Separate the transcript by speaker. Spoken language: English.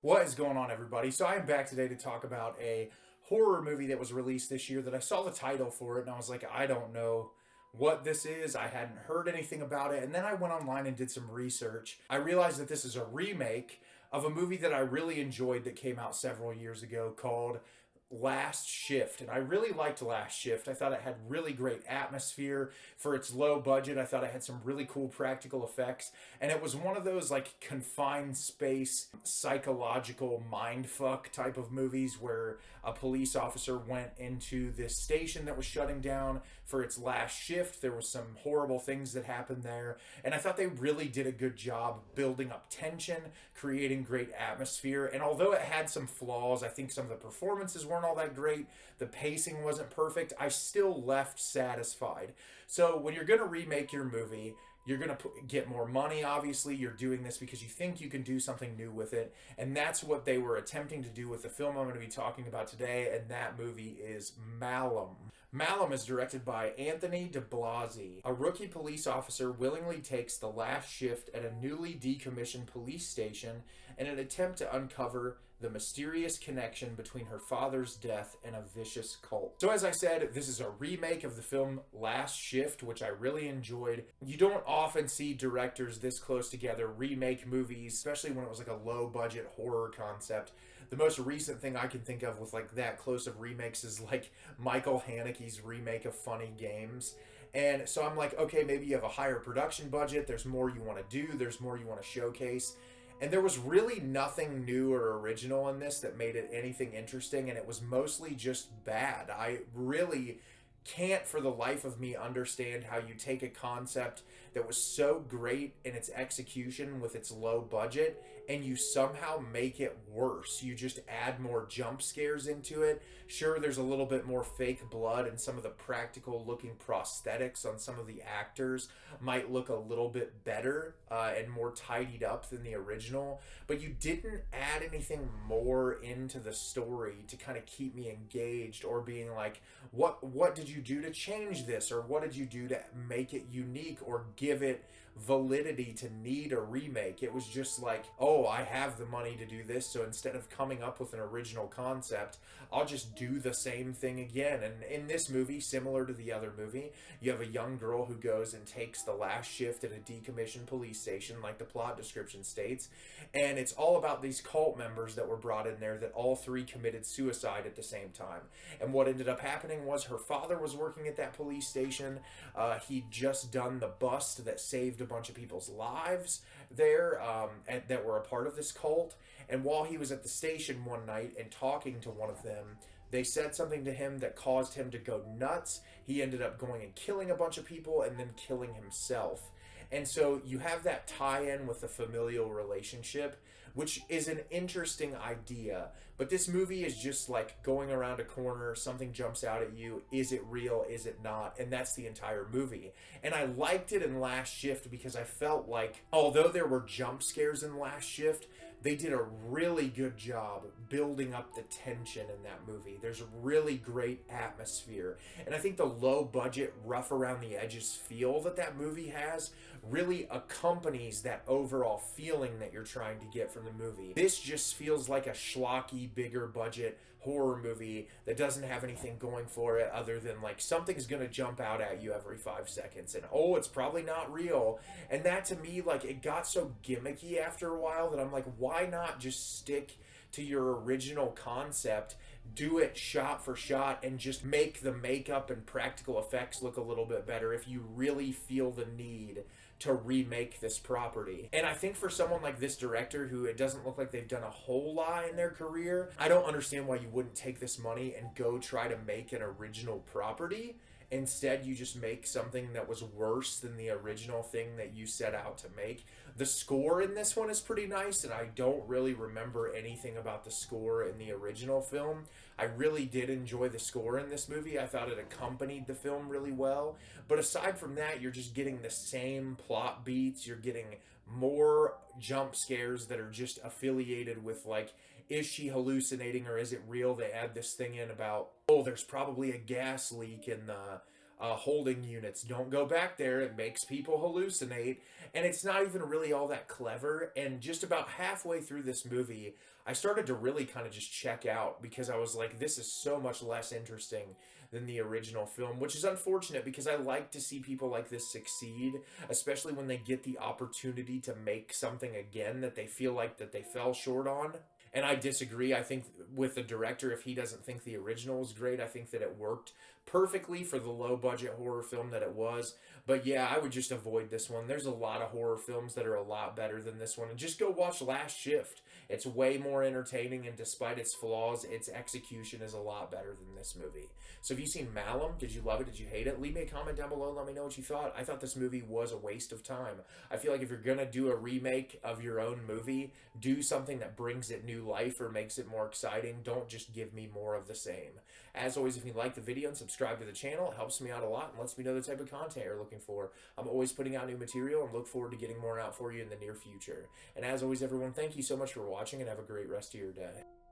Speaker 1: What is going on, everybody? So I am back today to talk about a horror movie that was released this year that I saw the title for it and I was like, I don't know what this is. I hadn't heard anything about it. And then I went online and did some research. I realized that this is a remake of a movie that I really enjoyed that came out several years ago called Last Shift. And I really liked Last Shift. I thought it had really great atmosphere for its low budget. I thought it had some really cool practical effects. And it was one of those like confined space psychological mindfuck type of movies where a police officer went into this station that was shutting down for its last shift. There was some horrible things that happened there. And I thought they really did a good job building up tension, creating great atmosphere. And although it had some flaws, I think some of the performances weren't all that great. The pacing wasn't perfect. I still left satisfied. So when you're going to remake your movie, you're going to get more money, obviously. You're doing this because you think you can do something new with it. And that's what they were attempting to do with the film I'm going to be talking about today. And that movie is Malum. Malum is directed by Anthony DiBlasi. A rookie police officer willingly takes the last shift at a newly decommissioned police station in an attempt to uncover the mysterious connection between her father's death and a vicious cult. So as I said, this is a remake of the film Last Shift, which I really enjoyed. You don't often see directors this close together remake movies, especially when it was like a low budget horror concept. The most recent thing I can think of with like that close of remakes is like Michael Haneke's remake of Funny Games. And so I'm like, okay, maybe you have a higher production budget, there's more you want to do, there's more you want to showcase. And there was really nothing new or original in this that made it anything interesting, and it was mostly just bad. I really can't for the life of me understand how you take a concept that was so great in its execution with its low budget and you somehow make it worse. You just add more jump scares into it. Sure, there's a little bit more fake blood and some of the practical looking prosthetics on some of the actors might look a little bit better and more tidied up than the original, but you didn't add anything more into the story to kind of keep me engaged or being like, what did you do to change this, or what did you do to make it unique or give it validity to need a remake? It was just like, oh, I have the money to do this, so instead of coming up with an original concept, I'll just do the same thing again. And in this movie, similar to the other movie, you have a young girl who goes and takes the last shift at a decommissioned police station, like the plot description states, and it's all about these cult members that were brought in there that all three committed suicide at the same time. And what ended up happening was her father was working at that police station. He'd just done the bust that saved a bunch of people's lives there that were a part of this cult. And while he was at the station one night and talking to one of them, they said something to him that caused him to go nuts. He ended up going and killing a bunch of people and then killing himself. And so you have that tie-in with the familial relationship, which is an interesting idea. But this movie is just like going around a corner, something jumps out at you. Is it real? Is it not? And that's the entire movie. And I liked it in Last Shift because I felt like, although there were jump scares in Last Shift, they did a really good job building up the tension in that movie. There's a really great atmosphere. And I think the low budget, rough around the edges feel that that movie has really accompanies that overall feeling that you're trying to get from the movie. This just feels like a schlocky, bigger budget horror movie that doesn't have anything going for it other than like something's gonna jump out at you every 5 seconds and oh, it's probably not real. And that to me, like, it got so gimmicky after a while that I'm like, why not just stick to your original concept, do it shot for shot, and just make the makeup and practical effects look a little bit better if you really feel the need to remake this property. And I think for someone like this director, who it doesn't look like they've done a whole lot in their career, I don't understand why you wouldn't take this money and go try to make an original property. Instead, you just make something that was worse than the original thing that you set out to make. The score in this one is pretty nice, and I don't really remember anything about the score in the original film. I really did enjoy the score in this movie. I thought it accompanied the film really well. But aside from that, you're just getting the same plot beats. You're getting more jump scares that are just affiliated with, like, is she hallucinating or is it real? They add this thing in about, oh, there's probably a gas leak in the holding units. Don't go back there. It makes people hallucinate. And it's not even really all that clever. And just about halfway through this movie, I started to really kind of just check out because I was like, this is so much less interesting than the original film, which is unfortunate because I like to see people like this succeed, especially when they get the opportunity to make something again that they feel like that they fell short on. And I disagree. I think with the director, if he doesn't think the original was great, I think that it worked perfectly for the low budget horror film that it was. But yeah, I would just avoid this one. There's a lot of horror films that are a lot better than this one. And just go watch Last Shift. It's way more entertaining, and despite its flaws, its execution is a lot better than this movie. So have you seen Malum? Did you love it? Did you hate it? Leave me a comment down below. Let me know what you thought. I thought this movie was a waste of time. I feel like if you're going to do a remake of your own movie, do something that brings it new life or makes it more exciting. Don't just give me more of the same. As always, if you like the video and subscribe to the channel, it helps me out a lot and lets me know the type of content you're looking for. I'm always putting out new material and look forward to getting more out for you in the near future. And as always, everyone, thank you so much for watching and have a great rest of your day.